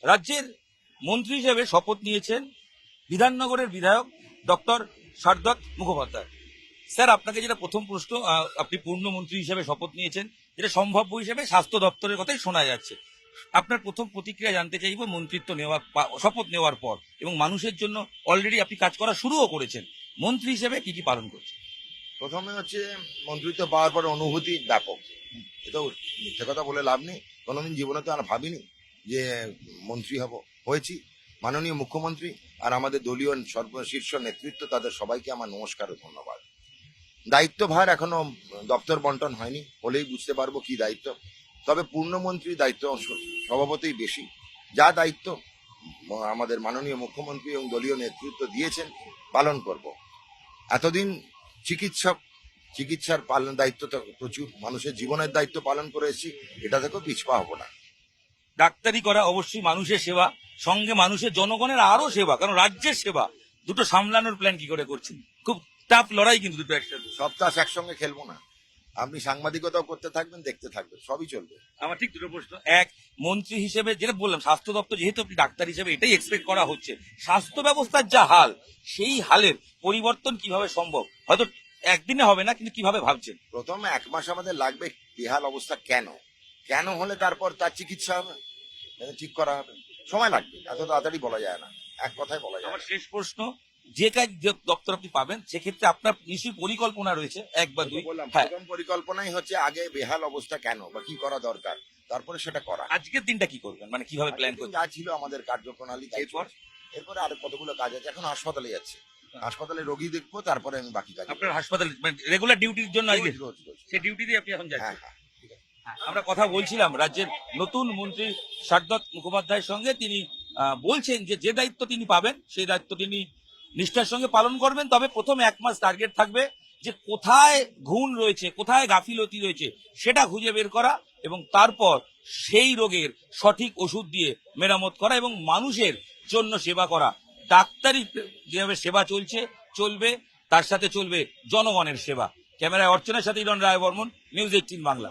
রাজ্যের মন্ত্রী হিসেবে শপথ নিয়েছেন বিধাননগরের বিধায়ক ডক্টর সারদত্ত মুখোপাধ্যায়। স্যার, আপনাকে যেটা প্রথম প্রশ্ন, আপনি পূর্ণমন্ত্রী হিসেবে শপথ নিয়েছেন, যেটা সম্ভাব্য হিসেবে স্বাস্থ্য দপ্তরের কথাই শোনা যাচ্ছে। আপনার প্রথম প্রতিক্রিয়া জানতে চাইব মন্ত্রিত্ব নেওয়ার শপথ নেওয়ার পর, এবং মানুষের জন্য অলরেডি আপনি কাজ করা শুরুও করেছেন, মন্ত্রী হিসেবে কি কি পালন করছেন? প্রথমে হচ্ছে মন্ত্রিত্ব পাওয়ার পর অনুভূতি ব্যাপক। এটা মিথ্যে কথা বলে লাভ নেই। কোনোদিন জীবনে তো আর ভাবিনি যে মন্ত্রী হয়েছি। মাননীয় মুখ্যমন্ত্রী আর আমাদের দলীয় সর্বশীর্ষ নেতৃত্ব, তাদের সবাইকে আমার নমস্কার ও ধন্যবাদ। দায়িত্বভার এখনো দপ্তর বন্টন হয়নি, হলেই বুঝতে পারবো কি দায়িত্ব। তবে পূর্ণমন্ত্রী দায়িত্ব স্বভাবতই বেশি। যা দায়িত্ব আমাদের মাননীয় মুখ্যমন্ত্রী এবং দলীয় নেতৃত্ব দিয়েছেন, পালন করব। এতদিন চিকিৎসার পালন দায়িত্ব তো প্রচুর, মানুষের জীবনের দায়িত্ব পালন করে এসেছি, এটা থেকেও পিছপা হবো না। ডাক্তারি করা অবশ্যই মানুষের সেবা, সঙ্গে মানুষের জনগণের আরো সেবা, কারণ রাজ্যের সেবা, দুটো সামলানোর প্ল্যান কি করে করছেন? খুব টাফ লড়াই কিন্তু দুটো একসাথে। সব তাস একসঙ্গে খেলবো না। আপনি সাংবাদিকতাও করতে থাকবেন, দেখতে থাকবেন, সবই চলবে। আমার ঠিক দুটো প্রশ্ন। এক, মন্ত্রী হিসেবে যেটা বললাম, স্বাস্থ্য দপ্তর যেহেতু আপনি ডাক্তার হিসেবে এটাই এক্সপেক্ট করা হচ্ছে, স্বাস্থ্য ব্যবস্থার যা হাল, সেই হালের পরিবর্তন কিভাবে সম্ভব? হয়তো একদিনে হবে না, কিন্তু কিভাবে ভাবছেন? প্রথম 1 মাস আমাদের লাগবে বেহাল অবস্থা কেন হলে তারপর তার চিকিৎসা হবে, ঠিক করা হবে। সময় লাগবে, এত তাড়াতাড়ি বলা যায় না, এক কথায় বলা যায় আমার না। শেষ প্রশ্ন, যে কাজ দপ্তর আপনি পাবেন, সেক্ষেত্রে আপনার নিশ্চয়ই পরিকল্পনা রয়েছে, এক বা দুই। বললাম, হ্যাঁ, প্রথম পরিকল্পনাই হচ্ছে আগে বেহাল অবস্থা কেন বা কি করা দরকার, তারপরে সেটা করা। আজকের দিনটা কি করবেন, মানে কিভাবে প্ল্যান করছেন? যা ছিল আমাদের কার্যপ্রণালী তাই এরপর? চলছে। এরপরে আরো কতগুলো কাজ আছে, এখন হাসপাতালে যাচ্ছে, হাসপাতালে রোগী দেখবো, তারপরে আমি বাকি কাজ। আপনার হাসপাতালে রেগুলার ডিউটির জন্য আজকে রোজ রোজ। সেই ডিউটিতে আপনি এখন হ্যাঁ যাচ্ছেন। হ্যাঁ, ঠিক আছে। আমরা কথা বলছিলাম রাজ্যের নতুন মন্ত্রী সারদত্ত মুখোপাধ্যায়ের সঙ্গে। তিনি বলছেন যে যে দায়িত্ব তিনি পাবেন, সেই দায়িত্ব তিনি নিষ্ঠার সঙ্গে পালন করবেন। তবে প্রথম 1 মাস টার্গেট থাকবে যে কোথায় ঘুণ রয়েছে, কোথায় গাফিলতি রয়েছে, সেটা খুঁজে বের করা, এবং তারপর সেই রোগের সঠিক ওষুধ দিয়ে মেরামত করা এবং মানুষের জন্য সেবা করা। ডাক্তারি যেভাবে সেবা চলবে, তার সাথে চলবে জনগণের সেবা। ক্যামেরায় অর্চনার সাথে ইরন রায় বর্মন, নিউজ 18 বাংলা।